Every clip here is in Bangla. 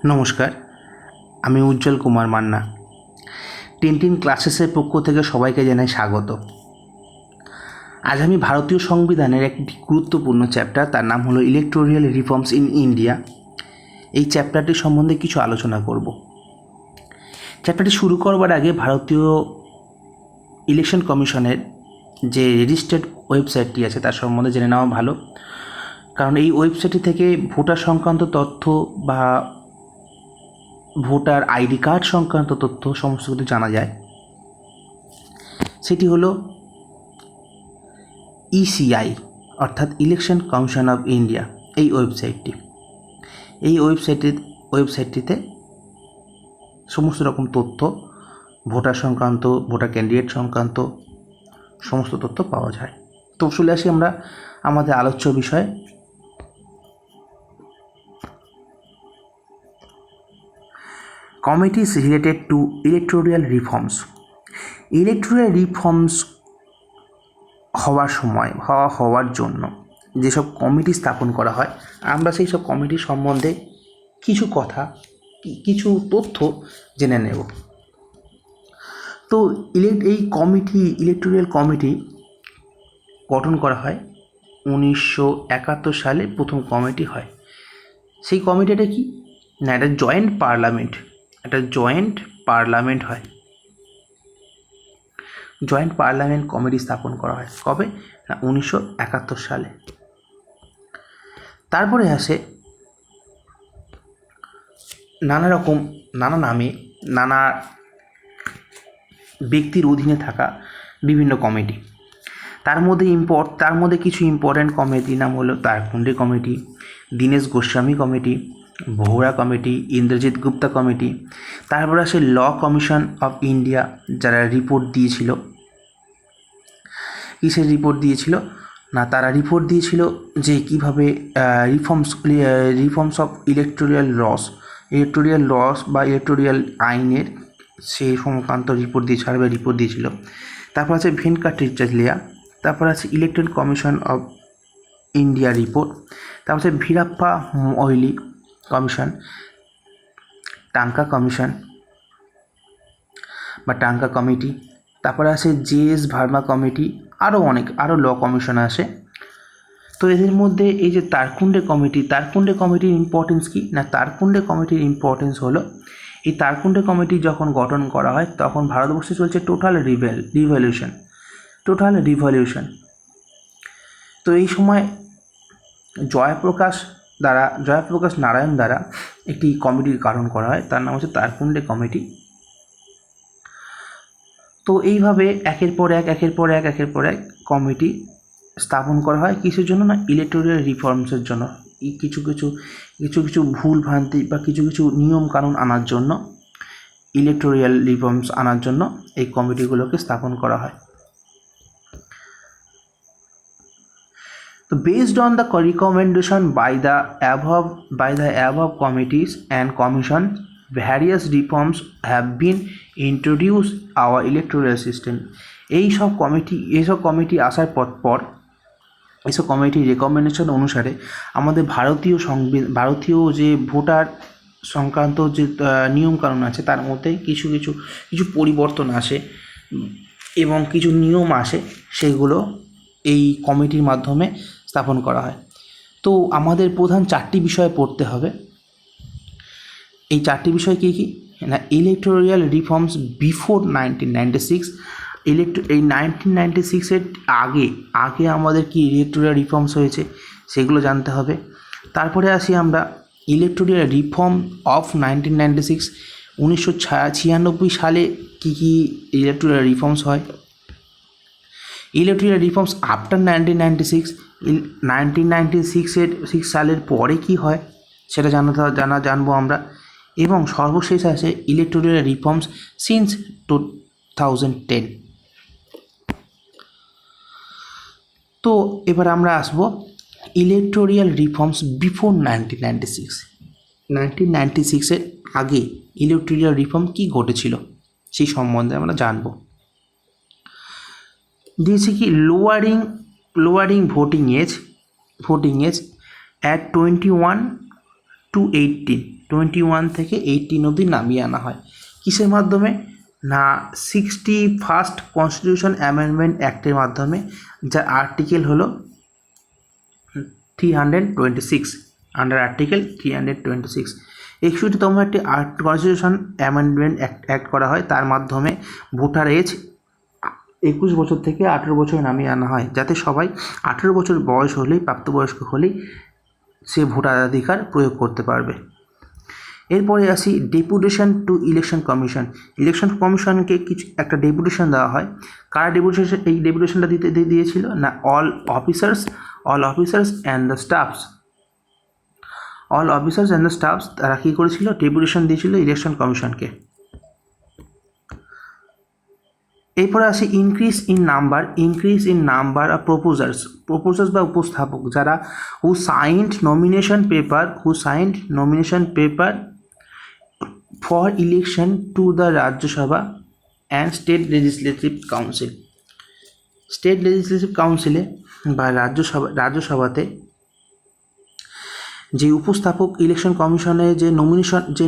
নমস্কার, আমি উজ্জ্বল কুমার মান্না। টিনটিন ক্লাসেসের পক্ষ থেকে সবাইকে জানাই স্বাগত। আজ আমি ভারতীয় সংবিধানের একটি গুরুত্বপূর্ণ চ্যাপ্টার, তার নাম হলো ইলেকটোরাল রিফর্মস ইন ইন্ডিয়া, এই চ্যাপ্টারটি সম্বন্ধে কিছু আলোচনা করব। চ্যাপ্টারটি শুরু করবার আগে ভারতীয় ইলেকশন কমিশনের যে রেজিস্টার্ড ওয়েবসাইটটি আছে তার সম্বন্ধে জেনে নেওয়া ভালো, কারণ এই ওয়েবসাইটটি থেকে ভোটার সংক্রান্ত তথ্য বা ভোটার আইডি কার্ড সংক্রান্ত তথ্য সমস্ত কিছু জানা যায়। সেটি হলো ইসিআই অর্থাৎ ইলেকশন কমিশন অফ ইন্ডিয়া, এই ওয়েবসাইটটি। এই ওয়েবসাইটটিতে সমস্ত রকম তথ্য, ভোটার সংক্রান্ত, ভোটার ক্যান্ডিডেট সংক্রান্ত সমস্ত তথ্য পাওয়া যায়। তো চলে আসি আমরা আমাদের আলোচ্য বিষয়ে। Committees related to electoral reforms. Electoral reforms হওয়ার জন্য যেসব কমিটি স্থাপন করা হয়, আমরা সেই সব কমিটি সম্বন্ধে কিছু তথ্য জেনে নেব। তো ইলেকটোরাল কমিটি গঠন করা হয় 1971 সালে। প্রথম কমিটি হয়। সেই কমিটিটা কি না, একটা জয়েন্ট পার্লামেন্ট হয়। জয়েন্ট পার্লামেন্ট কমিটি স্থাপন করা হয় কবে না 1971 সালে। তারপরে আসে নানা নামে নানা ব্যক্তির অধীনে থাকা বিভিন্ন কমিটি। তার মধ্যে কিছু ইম্পর্ট্যান্ট কমিটির নাম হলো Tarkunde committee, Dinesh Goswami committee, Vohra committee, Indrajit Gupta committee. তারপর আসে ল কমিশন অফ ইন্ডিয়া, যারা রিপোর্ট দিয়েছিল। কিসের রিপোর্ট দিয়েছিল না, তারা রিপোর্ট দিয়েছিল যে কীভাবে রিফর্মস অফ ইলেকটোরাল লস বা ইলেকটোরাল আইনের সেই সংক্রান্ত রিপোর্ট দিয়েছিল। তারপর আছে ভেঙ্কাটাচার্যা, তারপর আছে electoral commission of India report, তারপর আছে ভীরাপ্পা মৈলি কমিশন, টাঙ্কা কমিশন বা টাঙ্কা কমিটি, তারপরে আছে জে.এস. ভার্মা কমিটি, আরও ল কমিশন আসে। তো এদের মধ্যে এই যে তারকুণ্ডে কমিটির ইম্পর্টেন্স কী না, তারকুণ্ডে কমিটির ইম্পর্টেন্স হলো, এই তারকুণ্ডে কমিটি যখন গঠন করা হয় তখন ভারতবর্ষে চলছে টোটাল রিভলিউশন। তো এই সময় জয়প্রকাশ নারায়ণ দ্বারা একটি কমিটির গঠন করা হয়, তার নাম হচ্ছে তারকুণ্ডে কমিটি। তো এইভাবে একের পর এক কমিটি স্থাপন করা হয়। কিসের জন্য না, ইলেকটোরাল রিফর্মসের জন্য। কিছু ভুল ভ্রান্তি বা কিছু নিয়ম কানুন আনার জন্য, ইলেকটোরাল রিফর্মস আনার জন্য এই কমিটিগুলোকে স্থাপন করা হয়। তো based on the recommendation by the above committees and commission, various reforms have been introduced our electoral system. এইসব কমিটি আসার পর এইসব কমিটির রেকমেন্ডেশন অনুসারে আমাদের ভারতীয় যে ভোটার সংক্রান্ত যে নিয়মকানুন আছে তার মধ্যে কিছু পরিবর্তন আসে এবং কিছু নিয়ম আসে, সেগুলো এই কমিটির মাধ্যমে স্থাপন করা হয়। তো আমাদের প্রধান 4টি বিষয় পড়তে হবে। এই 4টি বিষয় কী না, ইলেকটোরাল রিফর্মস বিফোর 1996, এই 1996-এর আগে আমাদের কি ইলেকটোরাল রিফর্মস হয়েছে সেগুলো জানতে হবে। তারপরে আসি আমরা ইলেকটোরাল রিফর্ম অফ 1996, 1996 সালে কী ইলেকটোরাল রিফর্মস হয়। ইলেকটোরাল রিফর্মস আফটার 1996 সালের পরে কি হয় সেটা জানবো আমরা। এবং সর্বশেষ আছে ইলেকটোরাল রিফর্মস সিন্স 2010। তো এবার আমরা আসবো ইলেকটোরাল রিফর্মস বিফোর 1996-এর আগে ইলেকটোরাল রিফর্ম কি ঘটেছিল সেই সম্বন্ধে আমরা জানবো। দিয়েছে কি lowering voting age at 21 to 18, 21 থেকে 18 অবধি নামিয়ে আনা হয়। কিসের মাধ্যমে? না 61st কনস্টিটিউশন অ্যামেন্ডমেন্ট অ্যাক্টের মাধ্যমে, যার আর্টিকেল হলো 326, আন্ডার আর্টিকেল 326। 61তম একটি কনস্টিটিউশন অ্যামেন্ডমেন্ট অ্যাক্ট করা হয়, তার মাধ্যমে ভোটার এজ 21 বছর থেকে 18 বছর নামিয়ে আনা হয়, যাতে সবাই 18 বছর বয়স হলেই, প্রাপ্তবয়স্ক হলেই সে ভোটাধিকার প্রয়োগ করতে পারবে। এরপরে আসি deputation two election commission. Election কমিশনকে কিছু একটা ডেপুটেশন দেওয়া হয়। কারা ডেপুটেশন, এই ডেপুটেশনটা দিয়েছিল? না all officers and the staffs. All officers and the staffs তারা কী করেছিল? ডেপুটেশন দিয়েছিল ইলেকশন কমিশনকে। এরপরে আসি increase in number of proposers বা উপস্থাপক, যারা who signed nomination paper for election to the Rajya Sabha and state legislative কাউন্সিলে বা রাজ্যসভাতে যে উপস্থাপক ইলেকশন কমিশনে যে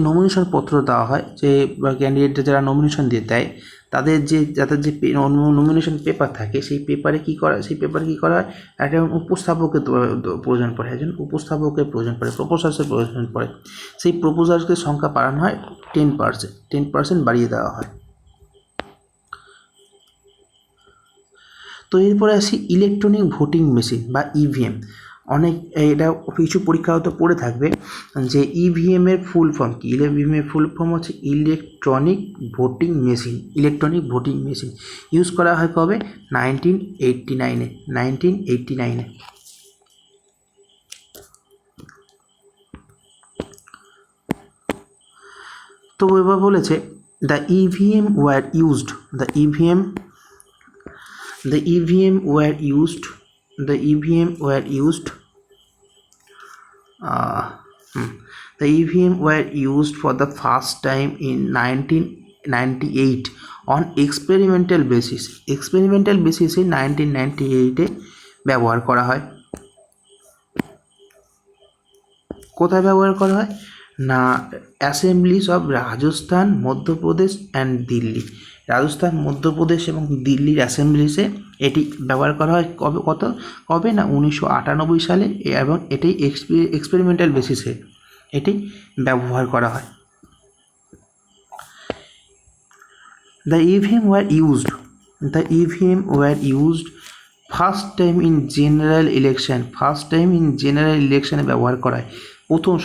নমিনেশন পত্র দেওয়া হয়, যে ক্যান্ডিডেটদের যারা নমিনেশন দিয়ে দেয়, তাদের যে নমিনেশন পেপার থাকে, সেই পেপারে কী করা হয়? একজন উপস্থাপকের প্রয়োজন পড়ে, প্রপোজালসের প্রয়োজন পড়ে। সেই প্রপোজালসের সংখ্যা বাড়ানো হয় 10% বাড়িয়ে দেওয়া হয়। তো এরপরে আসি ইলেকট্রনিক ভোটিং মেশিন বা ইভিএম। এটা কিছু পরীক্ষা হয়তো পড়ে থাকবে যে ইভিএমের ফুল ফর্ম কি? ইভিএমের ফুল ফর্ম হচ্ছে ইলেকট্রনিক ভোটিং মেশিন। ইউজ করা হয় কবে? 1989-এ। তো এবার বলেছে the EVM were used for the first time in 1998 on experimental basis। 1998-এ ব্যবহার করা হয়। কোথায় ব্যবহার করা হয়? না Assembly's of Rajasthan, Madhya Pradesh and Delhi. Rajasthan, Madhya Pradesh এবং দিল্লির অ্যাসেম্বলিজে এটি ব্যবহার করা হয়। কবে না 1998 সালে, এবং এটি এক্সপেরিমেন্টাল বেসিসে এটি ব্যবহার করা হয়। The EVM were used first time in general ইলেকশনে ব্যবহার করা হয়।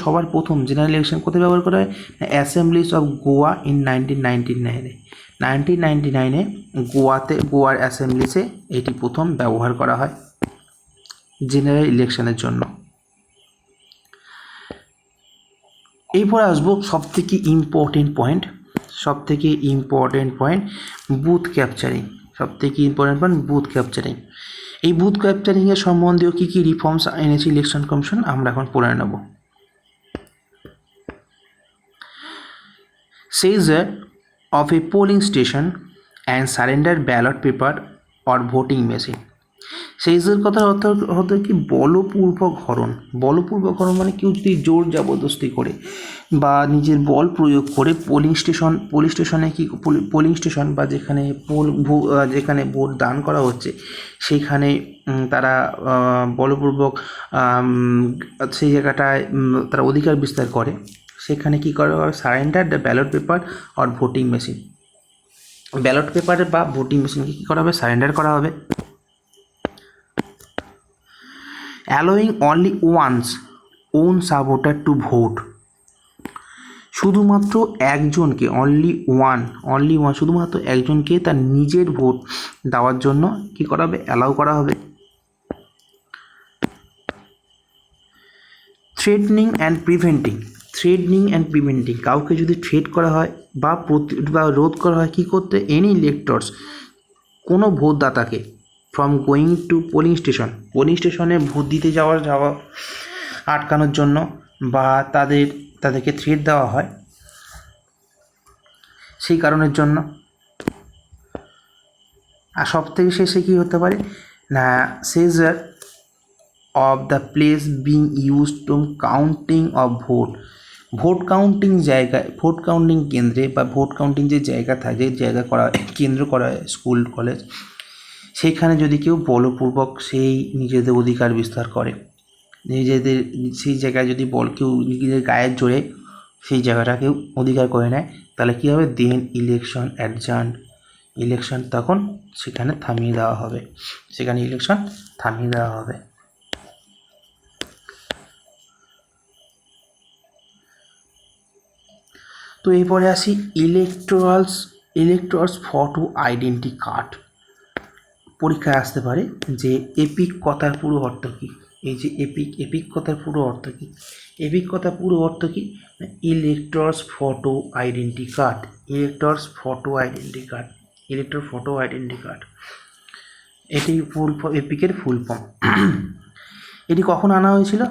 সবার প্রথম জেনারেল ইলেকশন কোথায় ব্যবহার করা হয়? অ্যাসেম্বলিজ অফ গোয়া ইন 1999-এ গোয়ার অ্যাসেম্বলিজে এটি প্রথম ব্যবহার করা হয় জেনারেল ইলেকশনের জন্য। এরপর আসবো সবথেকে ইম্পর্টেন্ট পয়েন্ট, বুথ ক্যাপচারিং। এই বুথ ক্যাপচারিংয়ের সম্বন্ধীয় কী রিফর্মস এনেছে ইলেকশন কমিশন, আমরা এখন পড়ে নেব। Seizure of a polling station and surrender ballot paper or voting machine। সেজের কথার অর্থ হতো কি? বলপূর্বক হরণ মানে কেউ যদি জোর জবরদস্তি করে বা নিজের বল প্রয়োগ করে পোলিং স্টেশন বা যেখানে ভোট দান করা হচ্ছে, সেখানে তারা বলপূর্বক সেই জায়গাটায় তারা অধিকার বিস্তার করে, সেখানে কী করা হবে? Surrender the ballot paper or voting machine. Ballot paper বা ভোটিং মেশিনকে কী করা হবে? সারেন্ডার করা হবে। Allowing only one's own supporter to vote. শুধুমাত্র একজনকে, শুধুমাত্র একজনকে তার নিজের ভোট দেওয়ার জন্য কী করা হবে? অ্যালাউ করা হবে। থ্রেটনিং অ্যান্ড প্রিভেন্টিং, কাউকে যদি থ্রেট করা হয় বা রোধ করা হয়, কী করতে? এনি ইলেক্টরস, কোনো ভোটদাতাকে, ফ্রম গোয়িং টু পোলিং স্টেশনে ভোট দিতে যাওয়া আটকানোর জন্য, বা তাদেরকে থ্রেট দেওয়া হয় সেই কারণের জন্য। আর সব থেকে শেষে কী হতে পারে? না of the place being used to counting of vote. Vote counting জায়গায়, ভোট কাউন্টিং কেন্দ্রে বা ভোট কাউন্টিং যে জায়গা থাকে, যে জায়গা করা কেন্দ্র করা হয় স্কুল কলেজ, সেইখানে যদি কেউ বলপূর্বক সেই নিজেদের অধিকার বিস্তার করে, নিজেদের সেই জায়গায় যদি কেউ নিজেদের গায়ের জোরে সেই জায়গাটা কেউ অধিকার করে নেয়, তাহলে কী হবে, দেন ইলেকশন অ্যাডজার্ন, ইলেকশন তখন সেখানে থামিয়ে দেওয়া হবে, সেখানে ইলেকশন থামিয়ে দেওয়া হবে। তো এরপরে আসি ইলেকট্রালস ফটো আইডেন্টি কার্ড। পরীক্ষায় আসতে পারে যে এপিক কথার পুরো অর্থ কী। এই যে এপিক কথার পুরো অর্থ কী, এপিক কথার পুরো অর্থ কী, electorals photo identity card, electorals photo identity card, electoral photo identity card, এটি এপিকের ফুল ফর্ম। এটি কখন আনা হয়েছিল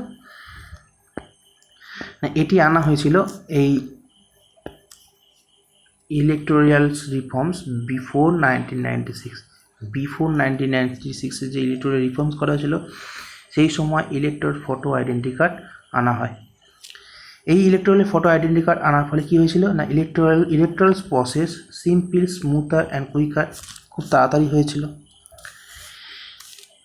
না, এটি আনা হয়েছিল এই ইলেকটোরালস রিফর্মস বিফোর 1996, বিফোর 1996 যে ইলেকটোরাল রিফর্মস করা ছিল সেই সময় ইলেকটোরাল ফটো আইডেন্টি কার্ড আনা হয়। এই ইলেকটোরাল ফটো আইডেন্টি কার্ড আনার ফলে কী হয়েছিল না, electoral process simple, smoother and quicker, খুব তাড়াতাড়ি হয়েছিল।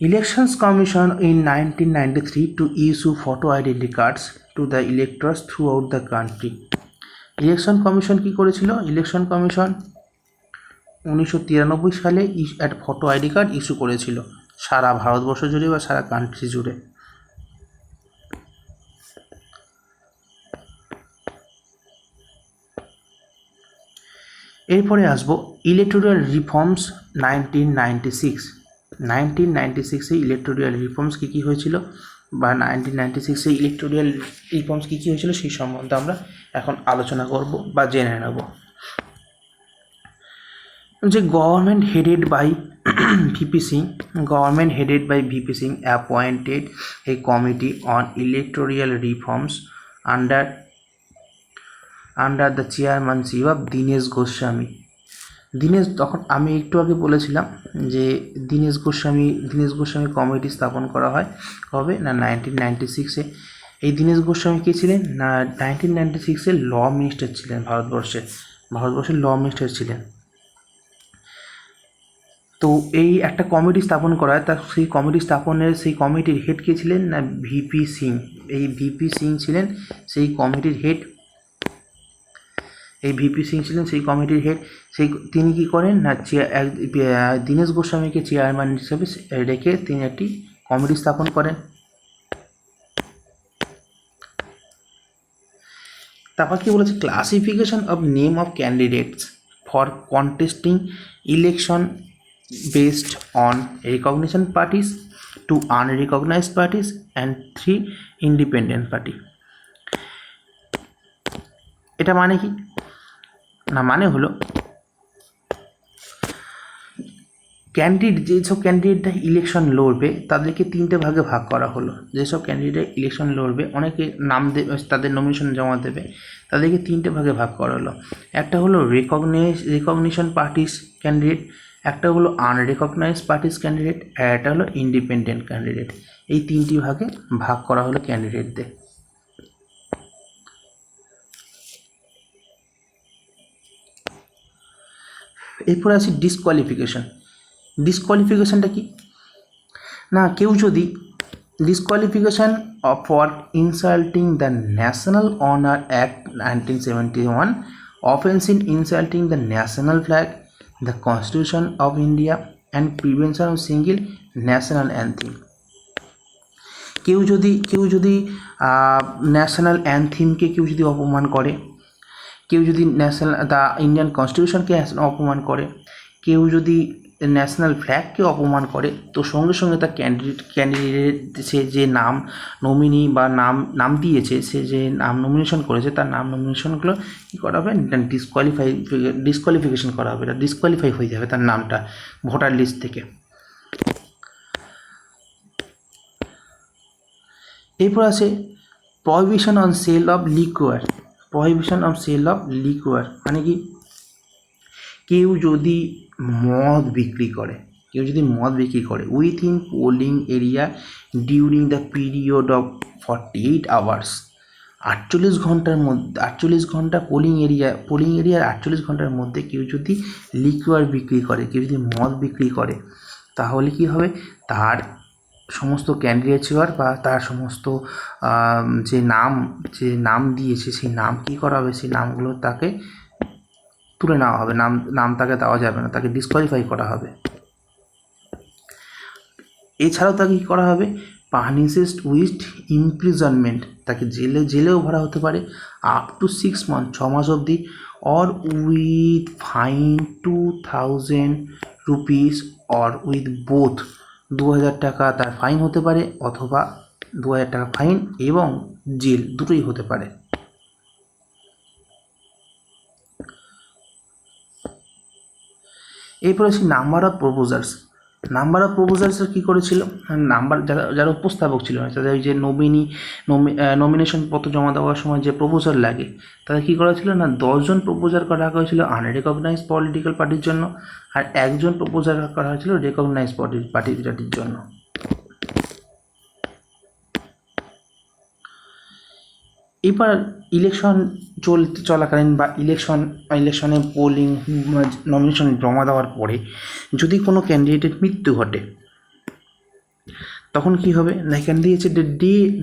Elections commission in 1993 to issue photo identity cards to the electors throughout the country. Election commission কী করেছিল, ইলেকশন কমিশন 1993 সালে একটা ফটো আইডি কার্ড ইস্যু করেছিল সারা ভারতবর্ষ জুড়ে বা সারা কান্ট্রি জুড়ে। এরপরে আসবো ইলেকটোরাল রিফর্মস 1996 ইলেকটোরাল রিফর্মস কী কী হয়েছিল বা 1996 ইলেকটোরাল রিফর্মস কী কী হয়েছিল সেই সম্বন্ধে আমরা এখন আলোচনা করব বা জেনে নেব। যে government headed by VP Singh appointed a committee on electoral reforms under the chairmanship of Dinesh Goswami. তখন আমি একটু আগে বলেছিলাম যে দীনেশ গোস্বামী কমিটি স্থাপন করা হয় কবে না 1996-এ। এই দীনেশ গোস্বামী কে ছিলেন না 1996-এ ল মিনিস্টার ছিলেন, ভারতবর্ষের ল মিনিস্টার ছিলেন। তো এই একটা কমিটি স্থাপন করা হয়, তার সেই কমিটির হেড কে ছিলেন না ভিপি সিং। এই ভিপি সিং ছিলেন সেই কমিটির হেড, তিনি কী করেন না, দীনেশ গোস্বামীকে চেয়ারম্যান হিসেবে রেখে তিনি একটি কমিটি স্থাপন করেন। তারপর কি বলেছে, classification of name of candidates for contesting election based on recognition parties, 2 unrecognised parties and 3 independent party. এটা মানে কি না, মানে হলো যেসব ক্যান্ডিডেটরা ইলেকশন লড়বে তাদেরকে 3টে ভাগে ভাগ করা হলো। যেসব ক্যান্ডিডেট ইলেকশন লড়বে, অনেকে নাম দেবে, তাদের নমিনেশন জমা দেবে, তাদেরকে 3টে ভাগে ভাগ করা হলো। একটা হলো রিকগনিশন পার্টিস ক্যান্ডিডেট, একটা হলো আনরিকগনাইজড পার্টিস ক্যান্ডিডেট, আর একটা হলো ইন্ডিপেন্ডেন্ট ক্যান্ডিডেট। এই 3টি ভাগে ভাগ করা হলো ক্যান্ডিডেটদের। এরপরে আসি ডিসকোয়ালিফিকেশনটা কি না, কেউ যদি disqualification for insulting the national honour act 1971, offence in insulting the national flag, the constitution of India and prevention of single national anthem. কেউ যদি ন্যাশনাল অ্যান্থিমকে কেউ যদি অপমান করে, কেউ যদি দ্য ইন্ডিয়ান কনস্টিটিউশনকে অপমান করে, কেউ যদি ন্যাশনাল ফ্ল্যাগকে অপমান করে, তো সঙ্গে সঙ্গে তার ক্যান্ডিডেট সে যে নমিনি বা নাম দিয়েছে, সে যে নমিনেশন করেছে তার নমিনেশনগুলো কী করা হবে, ডিসকোয়ালিফিকেশন করা হবে, ডিসকোয়ালিফাই হয়ে যাবে তার নামটা ভোটার লিস্ট থেকে। এরপর আছে প্রহিবিশন অন সেল অফ লিকুয়ার। মানে কি, কেউ যদি মদ বিক্রি করে, কেউ যদি মদ বিক্রি করে within polling area during the period of 48 hours, 48 ঘন্টা পোলিং এরিয়ার 48 ঘন্টার মধ্যে কেউ যদি লিকুয়ার বিক্রি করে, কেউ যদি মদ বিক্রি করে, তাহলে কি হবে, তার সমস্ত ক্যান্ডিডেটর বা তার সমস্ত যে নাম দিয়েছে সেই নাম কী করা হবে, সেই নামগুলো তাকে তুলে নেওয়া হবে, নাম তাকে দেওয়া যাবে না, তাকে ডিসকোয়ালিফাই করা হবে। এছাড়াও তাকে কী করা হবে, পানিশেড উইথ ইমপ্রিজনমেন্ট, তাকে জেলেও ভরা হতে পারে আপ টু 6 মান্থ, 6 মাস অবধি, or with fine 2000 rupees, or with both, 2000 টাকা তার ফাইন হতে পারে অথবা 2000 টাকা ফাইন এবং জেল দুটোই হতে পারে। এরপর আসি নাম্বার অফ প্রপোজালস কী করেছিল, যারা উপস্থাপক ছিল তাদের ওই যে নমিনেশন পত্র জমা দেওয়ার সময় যে প্রপোজাল লাগে, তাদের কী করা ছিল না, 10 জন প্রপোজাল করা হয়েছিল আনরেকগনাইজড পলিটিক্যাল পার্টির জন্য, আর 1 জন প্রপোজাল করা হয়েছিল রেকগনাইজড পার্টির জন্য। এবার ইলেকশন চলাকালীন বা ইলেকশনে পোলিং নমিনেশন জমা দেওয়ার পরে যদি কোনো ক্যান্ডিডেটের মৃত্যু ঘটে, তখন কি হবে, এখানে দিয়েছে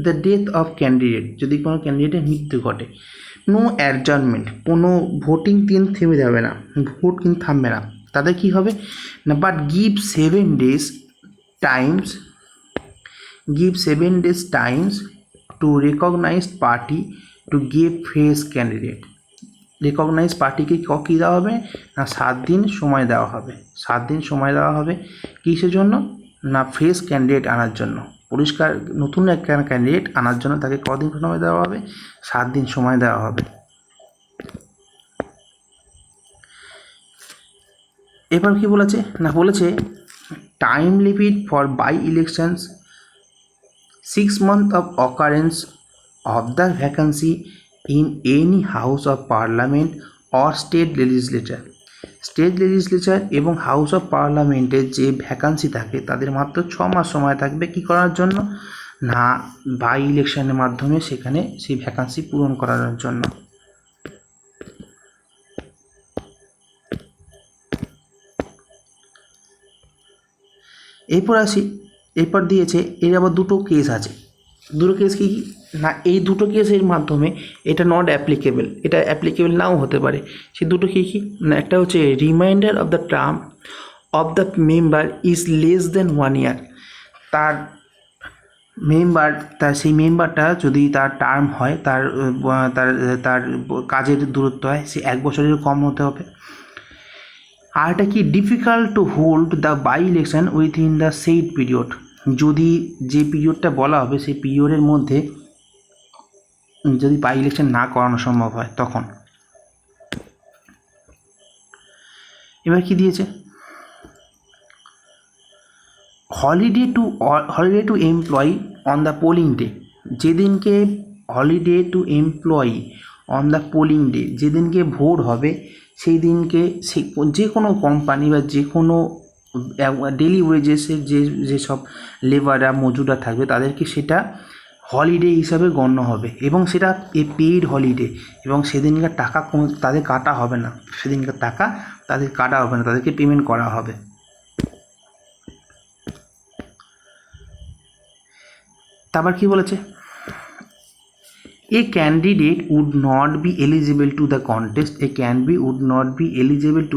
দ্য ডেথ অফ ক্যান্ডিডেট, যদি কোনো ক্যান্ডিডেটের মৃত্যু ঘটে, নো অ্যাডজার্নমেন্ট, কোনো ভোটিং থেমে যাবে না, ভোট কিন্তু থামবে না, তাদের কি হবে না, but give 7 days times to recognised party to give fresh candidate. Recognise পার্টিকে কী দেওয়া হবে না, 7 দিন সময় দেওয়া হবে, 7 দিন সময় দেওয়া হবে কিসের জন্য না, ফ্রেশ ক্যান্ডিডেট আনার জন্য, পরিষ্কার নতুন একটা ক্যান্ডিডেট আনার জন্য তাকে কদিন সময় দেওয়া হবে, 7 দিন সময় দেওয়া হবে। এবার কি বলেছে না, বলেছে time limit for by elections 6 months of occurrence of the vacancy in any house of parliament or state legislature এবং হাউস অফ পার্লামেন্টের যে ভ্যাকান্সি থাকে তাদের মাত্র 6 মাস সময় থাকবে কি করার জন্য না, বাই ইলেকশনের মাধ্যমে সেখানে সেই ভ্যাকান্সি পূরণ করার জন্য। এরপর দিয়েছে এর আবার দুটো কেস আছে, দুটো কেস কি না, এই দুটো কেসের মাধ্যমে এটা নট অ্যাপ্লিকেবল, এটা অ্যাপ্লিকেবল নাও হতে পারে। সে দুটো কি না, একটা হচ্ছে reminder of the term of the member is less than 1 year, তার সেই মেম্বারটা যদি তার টার্ম হয়, তার কাজের দূরত্ব হয়, সে 1 বছরের কম হতে হবে। আর এটা কি difficult to hold the by election within the said period, যদি যে পিরিয়ডটা বলা হবে সেই পিরিয়ডের মধ্যে যদি বাই ইলেকশন না করানো সম্ভব হয় তখন। এবার কি দিয়েছে, holiday to employee on the polling day, যেদিনকে holiday to employee on the polling day, যেদিনকে ভোট হবে সেই দিনকে যে কোনো কোম্পানি বা যে কোনো ডেলি ওয়েজেসের যেসব লেবাররা মজুররা থাকবে তাদেরকে সেটা হলিডে হিসাবে গণ্য হবে এবং সেটা পেইড হলিডে, এবং সেদিনকার টাকা তাদের কাটা হবে না, সেদিনকার টাকা তাদের কাটা হবে না, তাদেরকে পেমেন্ট করা হবে। তারপর কি বলেছে, a candidate would not be eligible to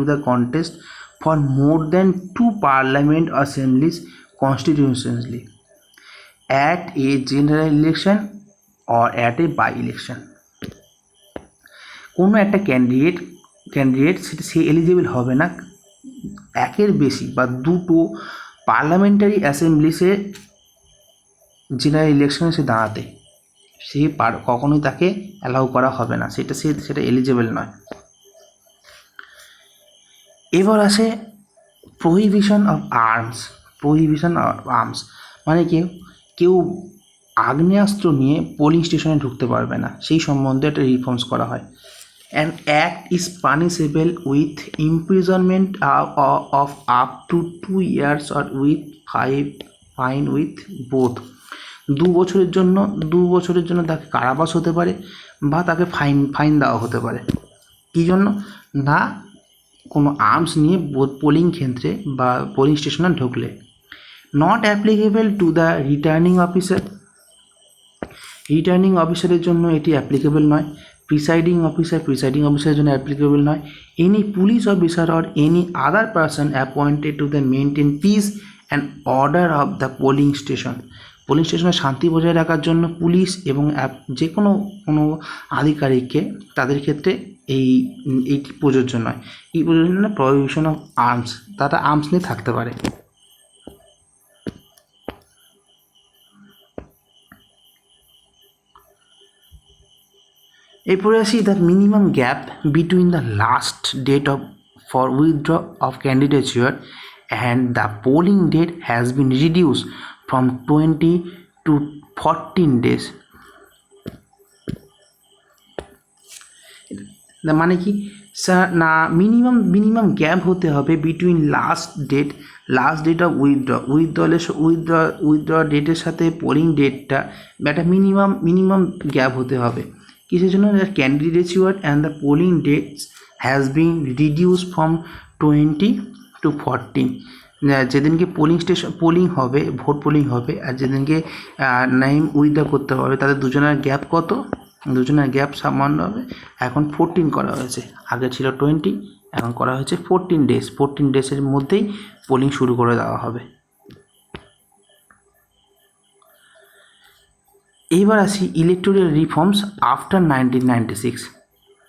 the contest for more than 2 parliament assemblies constitutionally at a general election or at a by election। কোনো একটা ক্যান্ডিডেট সে এলিজিবল হবে না একের বেশি বা দুটো পার্লামেন্টারি অ্যাসেম্বলিসে জেনারেল ইলেকশনে সে দাঁড়াতে, সে কখনোই তাকে অ্যালাউ করা হবে না, সেটা এলিজিবল নয়। এবার আসে প্রহিবিশন অফ আর্মস, মানে কেউ আগ্নেয়াস্ত্র নিয়ে পোলিং স্টেশনে ঢুকতে পারবে না, সেই সম্বন্ধে একটা রিফর্মস করা হয়। An act is punishable with imprisonment of up to 2 years or with fine with both. 2 বছরের জন্য তাকে কারাবাস হতে পারে বা তাকে ফাইন দেওয়া হতে পারে। কী জন্য? না কোনো আর্মস নিয়ে পোলিং কেন্দ্রে বা পোলিং স্টেশনে ঢুকলে। Not applicable to the returning officer, returning অফিসারের জন্য এটি অ্যাপ্লিকেবল নয়। প্রিসাইডিং অফিসারের জন্য অ্যাপ্লিকেবল নয়। Any police officer or any other person appointed to the maintain piece and order of the polling station, polling স্টেশনে শান্তি বজায় রাখার জন্য পুলিশ এবং যে কোনো আধিকারিককে তাদের ক্ষেত্রে এইটি প্রযোজ্য নয়। এই প্রযোজ্য নয়, প্রহিবিশন অফ আর্মস, তারা আর্মস নিয়ে থাকতে পারে। এরপরে আসি the minimum gap between the last date for withdraw of candidature and the polling date has been reduced from 20 to 14 days। মানে কি স্যার না, মিনিমাম গ্যাপ হতে হবে between last date of withdraw ডেটের সাথে পোলিং ডেটটা একটা মিনিমাম গ্যাপ হতে হবে। কিসের জন্য? Candidature and the polling dates has been reduce from 20 to 14। যেদিনকে পোলিং হবে, ভোট পোলিং হবে, আর যেদিনকে নেম উইথড্র করতে হবে, তাদের দুজনের গ্যাপ কত? দুজনের গ্যাপ সামান্য হবে। এখন 14 করা হয়েছে, আগে ছিল 20, এখন করা হয়েছে 14 ডেজ। 14 ডেজের মধ্যেই পোলিং শুরু করে দেওয়া হবে। এইবার আসি ইলেকটোরাল রিফর্মস আফটার 1996।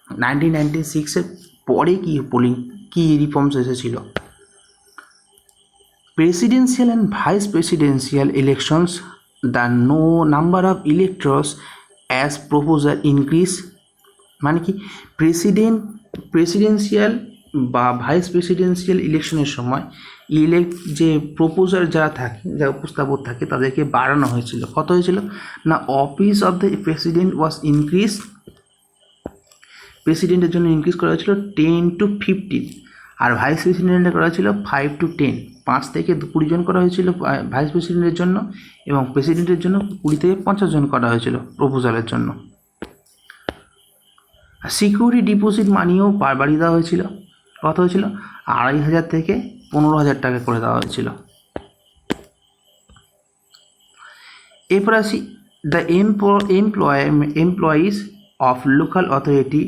1996-এর পরে কি রিফর্মস এসেছিল? Presidential and vice presidential elections, the number of electors as proposer increase. মানে কি প্রেসিডেন্সিয়াল বা ভাইস প্রেসিডেন্সিয়াল ইলেকশনের সময় যে প্রপোজার যারা থাকে, যারা উপস্থাপক থাকে, তাদেরকে বাড়ানো হয়েছিল। কত হয়েছিল? না, office of the president was increase, প্রেসিডেন্টের জন্য ইনক্রিজ করা হয়েছিল 10 to 15, আর ভাইস প্রেসিডেন্টের করা হয়েছিল 5 to 10, 5 থেকে 20 জন করা হয়েছিল ভাইস প্রেসিডেন্টের জন্য, এবং প্রেসিডেন্টের জন্য 20 থেকে 50 জন করা হয়েছিল প্রপোজালের জন্য। সিকিউরিটি ডিপোজিট মানিও বাড়িয়ে দেওয়া হয়েছিল। কত হয়েছিল? 2500 থেকে 15,000 টাকা করে দেওয়া হয়েছিল। এরপর আসি the employees of local authority,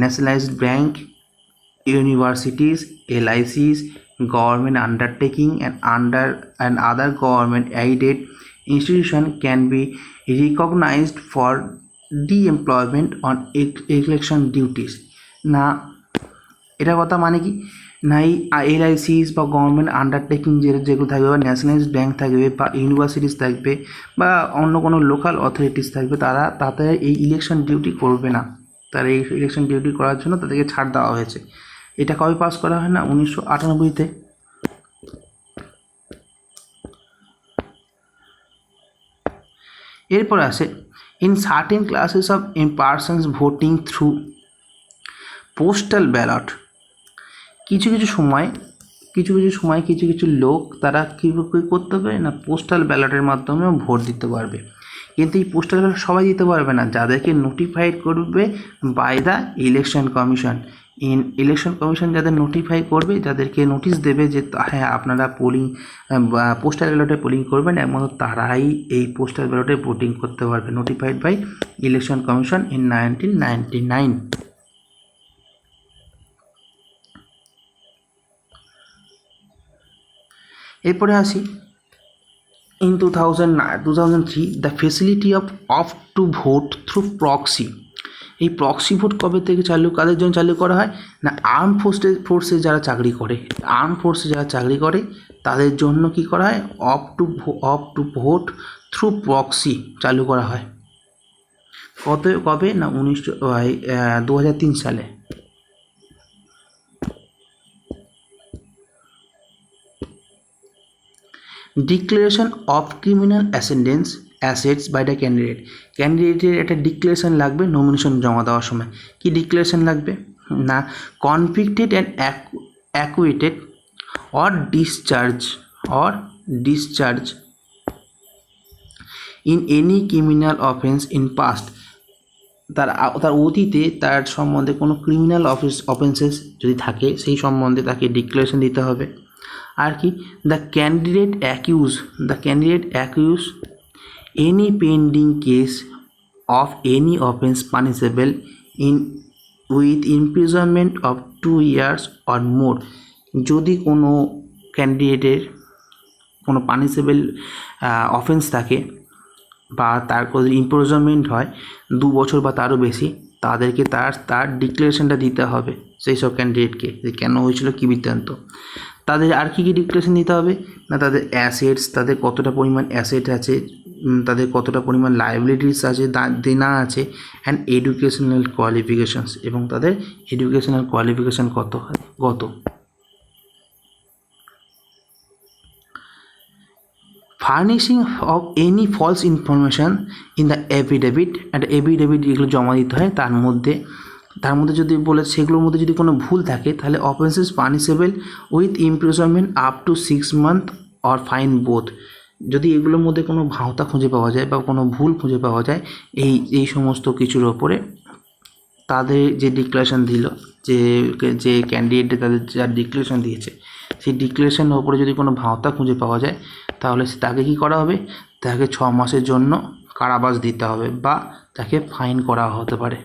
nationalised bank, universities, LICs, government undertaking and other government aided institution can be recognized for de-employment on election duties। না, এটা কথা মানে কি না, এই LICs বা গভর্নমেন্ট আন্ডারটেকিং যেগুলো থাকবে, বা ন্যাশনালাইজড ব্যাঙ্ক থাকবে, বা ইউনিভার্সিটিস থাকবে, বা অন্য কোনো লোকাল অথরিটিস থাকবে, তারা তাদের এই ইলেকশন ডিউটি করবে না। তারা এই ইলেকশন ডিউটি করার জন্য তাদেরকে ছাড় দেওয়া হয়েছে। এটা কবে পাস করা হয়? না, 1998-তে। এরপর আসে in certain classes of persons voting through postal ballot. কিছু লোক তারা কী করতে পারে না, পোস্টাল ব্যালটের মাধ্যমেও ভোট দিতে পারবে। কিন্তু এই পোস্টাল ব্যালট সবাই দিতে পারবে না, যাদেরকে নোটিফাইড করবে by the election commission. Election commission যাদের নোটিফাই করবে, যাদেরকে নোটিশ দেবে যে হ্যাঁ আপনারা পোস্টাল ব্যালটে পোলিং করবেন, একমাত্র তারাই এই পোস্টাল ব্যালটে ভোটিং করতে পারবে। Notified by election commission in 1999। এরপরে আসি in 2003 the facility of to vote through proxy. এই প্রক্সি ভোট কবে থেকে কাদের জন্য চালু করা হয়? না, আর্ম ফোর্সে যারা চাকরি করে তাদের জন্য কি করা হয়? Of to vote through proxy চালু করা হয়। কবে? না, 2003 সালে। Declaration of criminal ascendance assets by the candidate. ক্যান্ডিডেটের একটা ডিক্লারেশন লাগবে নমিনেশন জমা দেওয়ার সময়। কি ডিক্লারেশন লাগবে না, convicted and acquitted or discharge in any criminal offence in past, তার অতীতে তার সম্বন্ধে কোনো ক্রিমিনাল অফেন্সেস যদি থাকে সেই সম্বন্ধে তাকে ডিক্লারেশন দিতে হবে। আর কি, the candidate accuse any pending case of any offence punishable with imprisonment of 2 years or more। যদি কোনো ক্যান্ডিডেটের কোনো পানিশেবল অফেন্স থাকে বা তার কোনো ইমপ্রিজনমেন্ট হয় 2 বছর বা তারও বেশি, তাদেরকে তার ডিক্লারেশনটা দিতে হবে সেই সব ক্যান্ডিডেটকে, যে কেন হয়েছিল, কী বৃত্তান্ত। তাদের আর কী ডিক্লারেশন দিতে হবে না, তাদের অ্যাসেটস, তাদের কতটা পরিমাণ অ্যাসেট আছে, তাদের কতটা পরিমাণ লায়াবিলিটিস আছে, দেনা আছে, অ্যান্ড এডুকেশনাল কোয়ালিফিকেশানস, এবং তাদের এডুকেশনাল কোয়ালিফিকেশান কত। Furnishing of any false information in the affidavit, একটা এফিডেভিট যেগুলো জমা দিতে হয় তার মধ্যে যদি বলে সেগুলোর মধ্যে যদি কোনো ভুল থাকে তাহলে offences punishable with imprisonment up to 6 months or fine both. যদি এগুলোর মধ্যে কোনো ভাওতা খুঁজে পাওয়া যায় বা কোনো ভুল খুঁজে পাওয়া যায় এই সমস্ত কিছুর ওপরে, তাদের যে ডিক্লারেশন দিল, যে ক্যান্ডিডেট তাদের যার ডিক্লারেশন দিয়েছে সেই ডিক্লারেশনের ওপরে যদি কোনো ভাওতা খুঁজে পাওয়া যায় তাহলে তাকে কী করা হবে, তাকে 6 মাসের জন্য কারাবাস দিতে হবে বা তাকে ফাইন করা হতে পারে।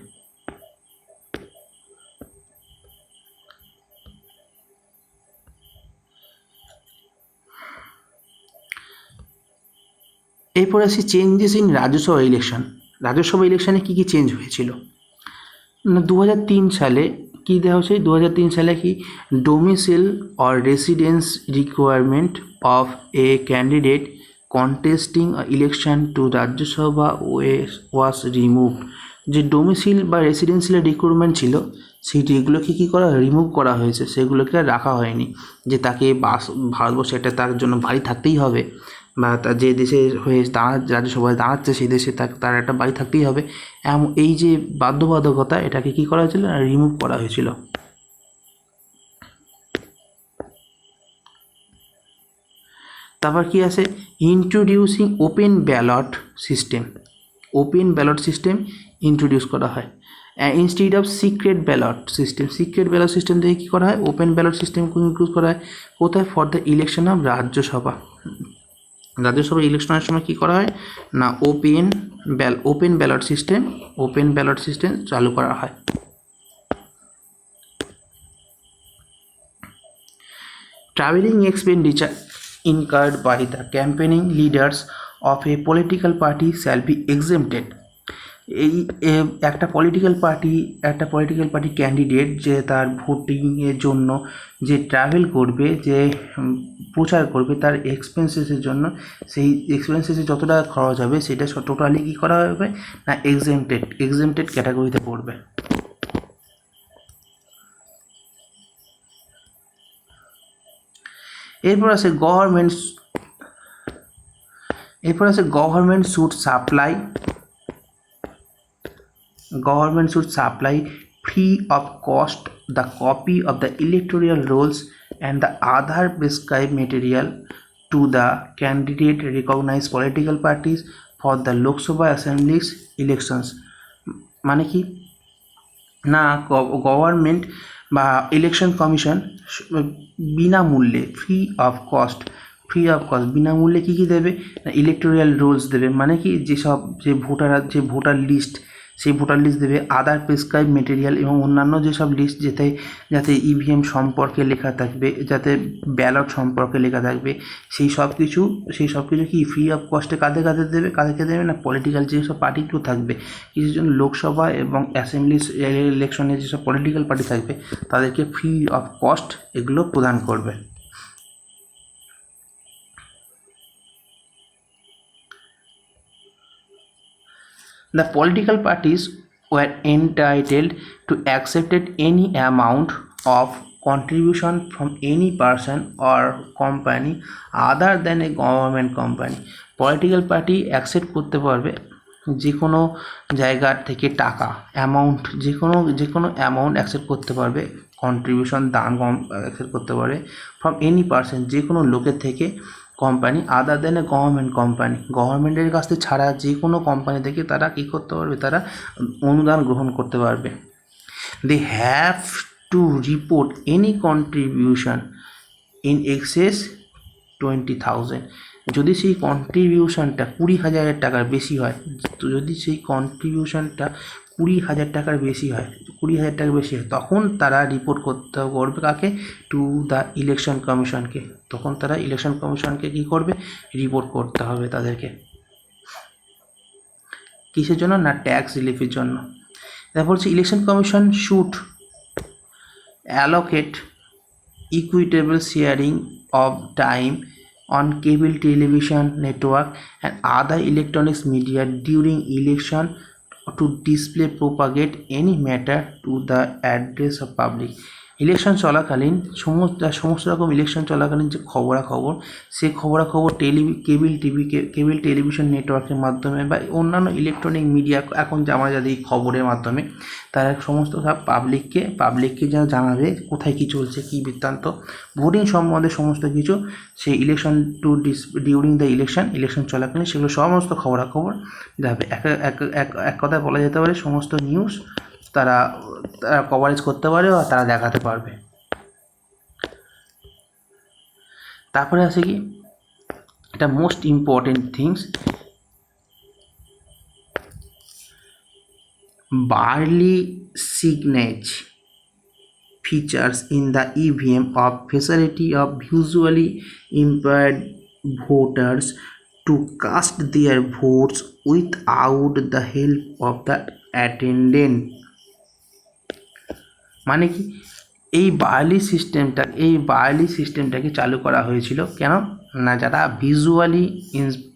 এরপর আসি changes in Rajya Sabha election. Rajya Sabha ইলেকশনে কী কী চেঞ্জ হয়েছিল না, 2003 সালে কী দেওয়া হয়েছে, 2003 সালে কি domicile or residence requirement of A candidate contesting election to Rajya Sabha was remove. যে ডোমিসাইল বা রেসিডেন্সিয়াল রিকোয়ারমেন্ট ছিল সেগুলোকে কী করা, রিমুভ করা হয়েছে, সেগুলোকে আর রাখা হয়নি। যে তাকে ভারতবর্ষে একটা তার জন্য বাড়ি থাকতেই হবে, বা তার যে দেশে হয়ে রাজ্যসভায় দাঁড়াচ্ছে সেই দেশে তার একটা বাড়ি থাকতেই হবে, এই যে বাধ্যবাধকতা এটাকে কী করা হয়েছিল, রিমুভ করা হয়েছিল। তারপর কি আছে, introducing open ballot system introduce করা হয় instead of secret ballot system থেকে কী করা হয়, ওপেন ব্যালট সিস্টেমকে ইনক্লুড করা হয় কোথায়, for the election of Rajya Sabha ইলেকশনের সময় কী করা হয় না, ওপেন ব্যালট সিস্টেম চালু করা হয়। Travelling expenditure incurred by the campaigning leaders of a political party shall be exempted। একটা পলিটিক্যাল পার্টি ক্যান্ডিডেট যে তার ভোটিংয়ের জন্য যে ট্রাভেল করবে, যে প্রচার করবে, তার এক্সপেন্সেসের জন্য সেই এক্সপেন্সেসে যত টাকা খরচ হবে সেটা টোটালি কী করা হবে না, এক্সেমটেড ক্যাটাগরিতে পড়বে। এরপর আছে government should supply free of cost the copy of the electoral roles and the other prescribe material to the candidate recognise political parties for the Lok Sabha Assembly's elections. মানে কি না, গভর্নমেন্ট বা ইলেকশন কমিশন বিনামূল্যে ফ্রি অফ কস্ট বিনামূল্যে কী দেবে, ইলেকটোরাল রোলস দেবে। মানে কি যে ভোটার লিস্ট সেই ভোটার লিস্ট দেবে, আদার প্রেসক্রাইব মেটেরিয়াল এবং অন্যান্য যেসব লিস্ট যাতে ইভিএম সম্পর্কে লেখা থাকবে, যাতে ব্যালট সম্পর্কে লেখা থাকবে, সেই সব কিছু কি ফ্রি অফ কস্টে কাদেরকে দেবে না, পলিটিক্যাল যেসব পার্টিগুলো থাকবে, কিছুজন লোকসভা এবং অ্যাসেম্বলি ইলেকশনে যেসব পলিটিক্যাল পার্টি থাকবে তাদেরকে ফ্রি অফ কস্ট এগুলো প্রদান করবে। The political parties were entitled to accept any amount of contribution from any person or company other than a government company. Political party accept করতে পারবে যে কোনো জায়গার থেকে টাকা অ্যামাউন্ট যে কোনো অ্যামাউন্ট অ্যাকসেপ্ট করতে পারবে, কন্ট্রিবিউশন দান অ্যাকসেপ্ট করতে পারবে ফ্রম এনি পার্সন, যে কোনো লোকের থেকে, company other than a government company, গভর্নমেন্টের কাছ থেকে ছাড়া যে কোনো কোম্পানি থেকে তারা কী করতে পারবে, তারা অনুদান গ্রহণ করতে পারবে। They have to report any contribution in excess 20,000। যদি সেই কন্ট্রিবিউশনটা 20,000 টাকার বেশি হয়, তো যদি সেই কন্ট্রিবিউশনটা 20,000 টাকার বেশি হয়, 20,000 টাকার বেশি হয়, তখন তারা রিপোর্ট করতে করবে কাকে, টু দ্য ইলেকশন কমিশনকে। তখন তারা ইলেকশন কমিশনকে কী করবে, রিপোর্ট করতে হবে তাদেরকে। কিসের জন্য না, ট্যাক্স রিলিফের জন্য। তারপর হচ্ছে election commission should allocate equitable sharing of time on cable television network and other electronics media during election to display propagate any matter to the address of public। Election চলাকালীন সমস্ত রকম ইলেকশন চলাকালীন যে খবরাখবর, সেই খবরাখবর কেবল টেলিভিশন নেটওয়ার্কের মাধ্যমে বা অন্যান্য ইলেকট্রনিক মিডিয়া, এখন যে আমরা যাদের খবরের মাধ্যমে তারা সমস্ত সব পাবলিককে যেন জানাবে কোথায় কী চলছে, কী বৃত্তান্ত, ভোটিং সম্বন্ধে সমস্ত কিছু, সেই ইলেকশন ডিউরিং দ্য ইলেকশন চলাকালীন সেগুলো সমস্ত খবরাখবর যাবে। এক কথায় বলা যেতে পারে সমস্ত নিউজ তারা কভারেজ করতে পারে বা তারা দেখাতে পারবে। তারপরে আছে কি, এটা most important things, barely signage features in the EVM of facility of visually impaired voters to cast their votes without the help of the attendant। মানে কি, এই বার্লি সিস্টেমটাকে চালু করা হয়েছিল কেন না, যারা ভিজুয়ালি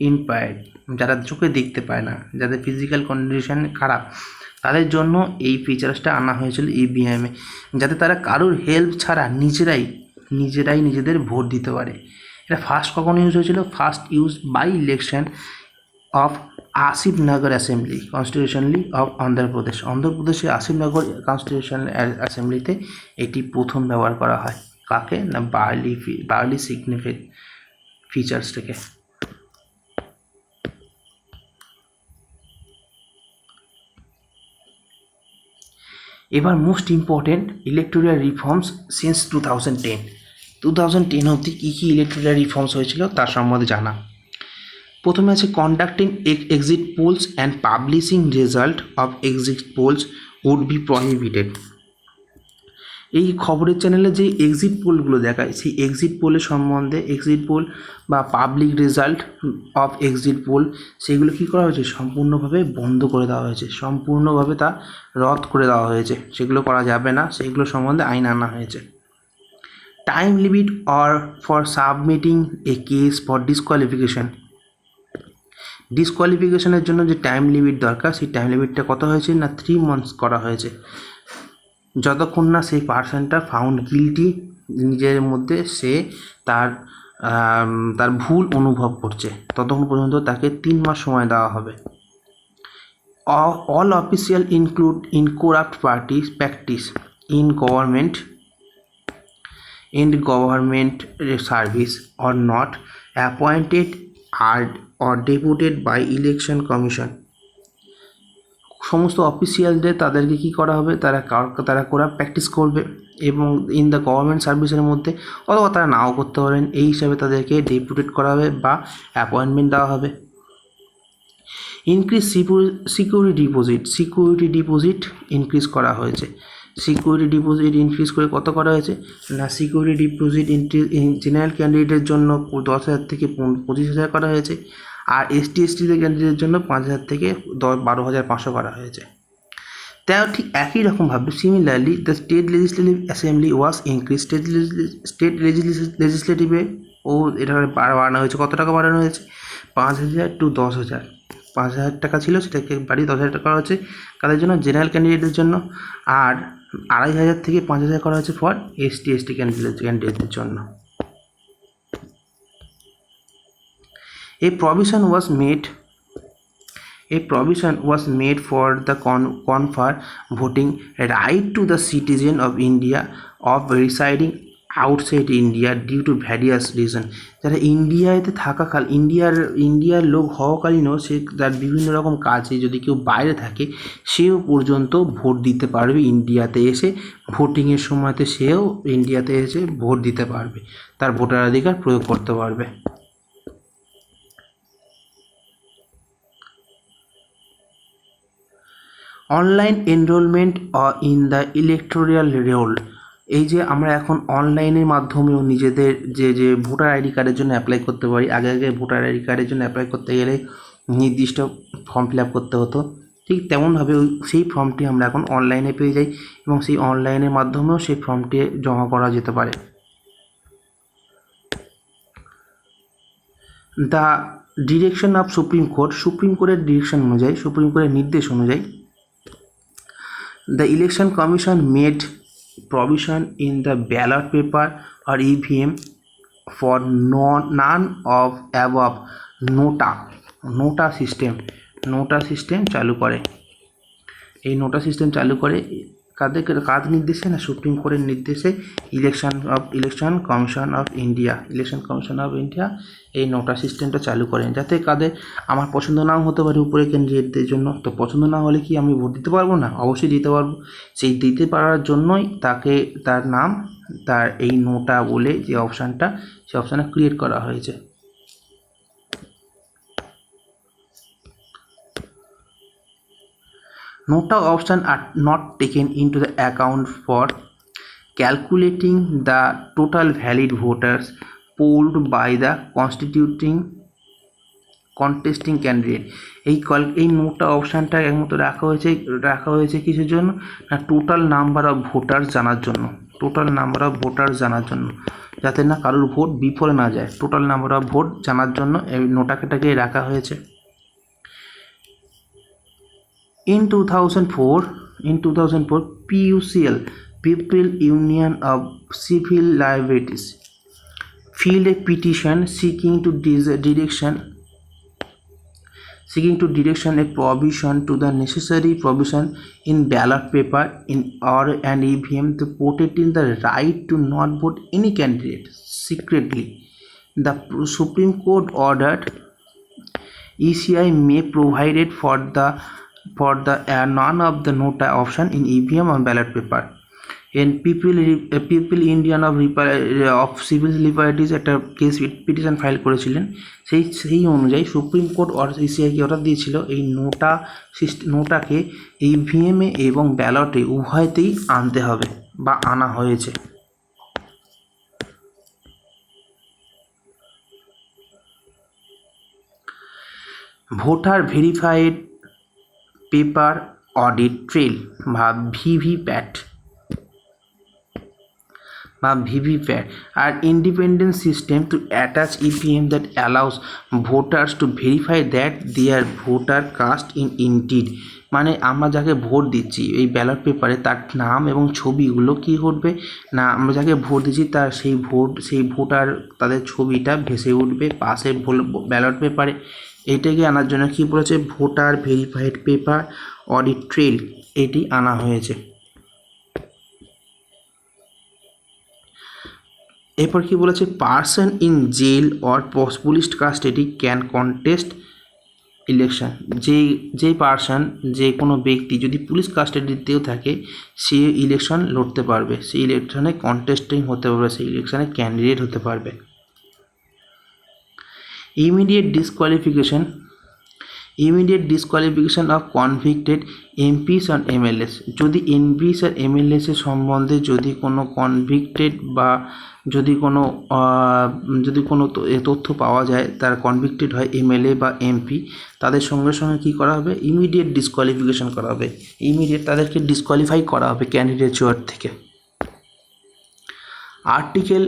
ইম্পায়ার্ড, যারা চোখে দেখতে পায় না, যাদের ফিজিক্যাল কন্ডিশন খারাপ, তাদের জন্য এই ফিচার্সটা আনা হয়েছিল ইভিএমে, যাতে তারা কারোর হেল্প ছাড়া নিজেরাই নিজেদের ভোট দিতে পারে। এটা ফার্স্ট কখন ইউজ হয়েছিল, first use by election of Asifnagar assembly constitutionally of অন্ধ্রপ্রদেশে আসিফনগর কনস্টিটিউশনাল অ্যাসেম্বলিতে এটি প্রথম ব্যবহার করা হয়। কাকে না, বার্লি সিগনিফিকেন্ট ফিচার্সটাকে। এবার most important electoral reforms since 2010 অবধি কী কী ইলেকটোরাল রিফর্মস হয়েছিল তার সম্বন্ধে জানা। প্রথমে আছে conducting exit polls and publishing result of exit polls would be prohibited. এই খবরের চ্যানেলে যে এক্সিট পোলগুলো দেখায়, সেই এক্সিট পোলের সম্বন্ধে, এক্সিট পোল বা public result of exit pole, সেগুলো কী করা হয়েছে, সম্পূর্ণভাবে বন্ধ করে দেওয়া হয়েছে, সম্পূর্ণভাবে তা রদ করে দেওয়া হয়েছে, সেগুলো করা যাবে না, সেগুলো সম্বন্ধে আইন আনা হয়েছে। Time limit or for submitting a case for ডিসকোয়ালিফিকেশনের জন্য যে টাইম লিমিট দরকার, সেই টাইম লিমিটটা কত হয়েছে না 3 months করা হয়েছে। যতক্ষণ না সেই পার্সনটা ফাউন্ড গিলটি, নিজের মধ্যে সে তার ভুল অনুভব করছে, ততক্ষণ পর্যন্ত তাকে 3 মাস সময় দেওয়া হবে। All official include in corrupt party practice in government service or not appointed or deputed by election commission. সমস্ত অফিসিয়ালদের তাদেরকে কী করা হবে, তারা করাপ্ট প্র্যাকটিস করবে এবং ইন দ্য গভর্নমেন্ট সার্ভিসের মধ্যে, অথবা তারা নাও করতে পারেন, এই হিসাবে তাদেরকে ডেপুটেড করা হবে বা অ্যাপয়েন্টমেন্ট দেওয়া হবে। ইনক্রিজ সিকিউরিটি ডিপোজিট ইনক্রিজ করা হয়েছে। সিকিউরিটি ডিপোজিট ইনক্রিজ করে কত করা হয়েছে না, সিকিউরিটি ডিপোজিট জেনারেল ক্যান্ডিডেটের জন্য 10,000 থেকে 25,000 করা হয়েছে, আর এসটিদের ক্যান্ডিডেটের জন্য 5,000 থেকে 12,500 করা হয়েছে। তাও ঠিক একই রকমভাবে similarly the state legislative assembly was increase. State লেজিসলেটিভে এটা বাড়ানো হয়েছে, কত টাকা বাড়ানো হয়েছে, 5,000 to 10,000। 5,000 টাকা ছিল, সেটাকে বাড়িয়ে 10,000 টাকা করা হচ্ছে, কাদের জন্য, জেনারেল ক্যান্ডিডেটের জন্য। আর 2,500 থেকে 5,000 করা হয়েছে ফর ST ক্যান্ডিডেটদের জন্য। A provision was made for the confer voting right to the citizen of India of residing outside India due to various reason। যারা ইন্ডিয়াতে থাকাকাল ইন্ডিয়ার লোক হওয়াকালীনও সে তার বিভিন্ন রকম কাজে যদি কেউ বাইরে থাকে সেও পর্যন্ত ভোট দিতে পারবে ইন্ডিয়াতে এসে, ভোটিংয়ের সময়তে সেও ইন্ডিয়াতে এসে ভোট দিতে পারবে, তার ভোটাধিকার প্রয়োগ করতে পারবে। Online enrolment in the electoral role. এই যে আমরা এখন অনলাইনের মাধ্যমেও নিজেদের যে ভোটার আইডি কার্ডের জন্য অ্যাপ্লাই করতে পারি। আগে ভোটার আইডি কার্ডের জন্য অ্যাপ্লাই করতে গেলে নির্দিষ্ট ফর্ম ফিল আপ করতে হতো, ঠিক তেমনভাবে সেই ফর্মটি আমরা এখন অনলাইনে পেয়ে যাই এবং সেই অনলাইনের মাধ্যমেও সেই ফর্মটি জমা করা যেতে পারে। দ্য ডিরেকশন অফ সুপ্রিম কোর্টের ডিরেকশন অনুযায়ী, সুপ্রিম কোর্টের নির্দেশ অনুযায়ী, the election commission made provision in the ballot paper or EVM for none of above NOTA system চালু করে। এই নোটা সিস্টেম চালু করে কার নির্দেশে না, সুপ্রিম কোর্টের নির্দেশে ইলেকশন কমিশন অফ ইন্ডিয়া এই নোটা সিস্টেমটা চালু করেন, যাতে আমার পছন্দ নাও হতে পারে উপরে ক্যান্ডিডেটদের জন্য। তো পছন্দ না হলে কি আমি ভোট দিতে পারবো না? অবশ্যই দিতে পারবো। সেই দিতে পারার জন্যই তার নাম তার এই নোটা বলে যে অপশানটা, সেই অপশানটা ক্রিয়েট করা হয়েছে। Nota option are not taken into the account for calculating the total valid voters polled by the contesting candidate। এই নোটা অপশানটা একমাত্র রাখা হয়েছে কিসের জন্য না, টোটাল নাম্বার অফ ভোটার্স জানার জন্য, যাতে না কারোর ভোট বিফলে না যায়। টোটাল নাম্বার অফ ভোট জানার জন্য এই নোটাটাকে রাখা হয়েছে। In 2004, PUCL, People Union of Civil Liberties, filed a petition seeking to direction a provision to the necessary provision in ballot paper and EVM to protecting the right to not vote any candidate secretly. The Supreme Court ordered ECI may provided for the none of the nota option in EVM or ballot paper. And people Indian of Civil Liberties একটা কেস পিটিশন ফাইল করেছিলেন। সেই অনুযায়ী সুপ্রিম কোর্ট ইসিআইকে অর্ডার দিয়েছিল এই নোটাকে ইভিএমে এবং ব্যালটে উভয়তেই আনতে হবে বা আনা হয়েছে। Voter verified paper audit trail বা VVPAT are independent system to attach EVM that allows voters to verify that their voter cast in indeed, মানে আমরা যাকে ভোট দিচ্ছি এই ব্যালট পেপারে তার নাম এবং ছবিগুলো কি ঘটবে না, আমরা যাকে ভোট দিচ্ছি তার সেই ভোটার তাদের ছবিটা ভেসে উঠবে পাশে ব্যালট পেপারে। এইটাকে আনার জন্য কি বলেছে, voter verified paper audit trail এটি আনা হয়েছে। এরপর কি বলেছে, person in jail or police custody can contest election. যে কোনো ব্যক্তি যদি পুলিশ কাস্টাডিতেও থাকে সে ইলেকশন লড়তে পারবে, সেই ইলেকশনে কন্টেস্টিং হতে পারবে, সেই ইলেকশনে ক্যান্ডিডেট হতে পারবে। Immediate disqualification of convicted MPs and MLS. যদি এমপিস আর এমএলএস এর সম্বন্ধে যদি কোনো কনভিক্টেড বা যদি কোনো তথ্য পাওয়া যায়, তার কনভিক্টেড হয় এমএলএ বা এমপি, তাদের সঙ্গে সঙ্গে কী করা হবে, ইমিডিয়েট ডিসকোয়ালিফিকেশন করা হবে, তাদেরকে ডিসকোয়ালিফাই করা হবে ক্যান্ডিডেটুর থেকে। Article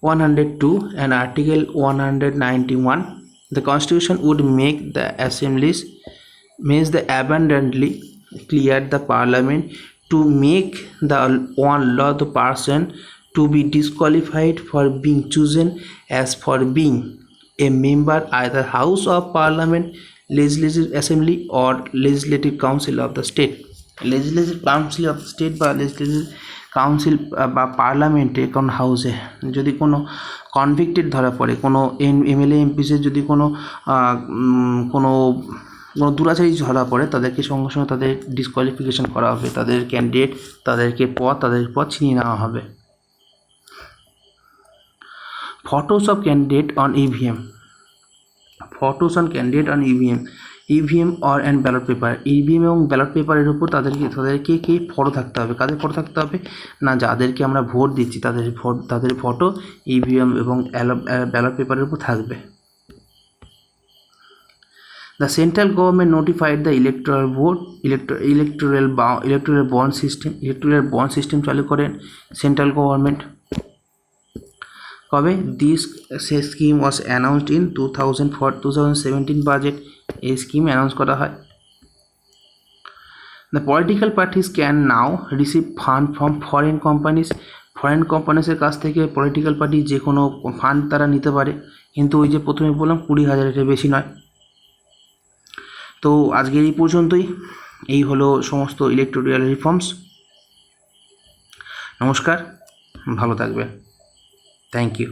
102 and Article 191 The Constitution would make the assemblies means the abundantly clear the Parliament to make the one law the person to be disqualified for being chosen as for being a member either House of Parliament, Legislative Assembly or Legislative Council of the State. Legislative Council of the State বা Legislative কাউন্সিল বা পার্লামেন্টে কোন হাউসে যদি কোনো কনভিক্টেড ধরা পড়ে, কোনো এমএলএ এমপিসের যদি কোনো কোনো কোনো দুরাচারী ধরা পড়ে, তাদেরকে সঙ্গে সঙ্গে তাদের ডিসকোয়ালিফিকেশন করা হবে, তাদের ক্যান্ডিডেট তাদের পদ ছিনিয়ে নেওয়া হবে। Photos of candidate on EVM, photos on candidate on EVM or and ballot paper. EVM এবং ব্যালট পেপারের উপর তাদেরকে ফটো থাকতে হবে। কাদের ফটো থাকতে হবে না, যাদেরকে আমরা ভোট দিচ্ছি তাদের ফটো ইভিএম এবং ব্যালট পেপারের উপর থাকবে। The central government notified the electoral bond system চালু করেন সেন্ট্রাল গভর্নমেন্ট। কবে? This scheme was announced in 2017 budget, এই স্কিম অ্যানাউন্স করা হয়। The political parties can now receive fund from foreign কোম্পানিসের কাছ থেকে পলিটিক্যাল পার্টি যে কোনো ফান্ড তারা নিতে পারে, কিন্তু ওই যে প্রথমে বললাম 20,000-এর বেশি নয়। তো আজকের এই পর্যন্তই। এই হলো সমস্ত ইলেকটোরাল রিফর্মস। নমস্কার, ভালো থাকবেন। Thank you.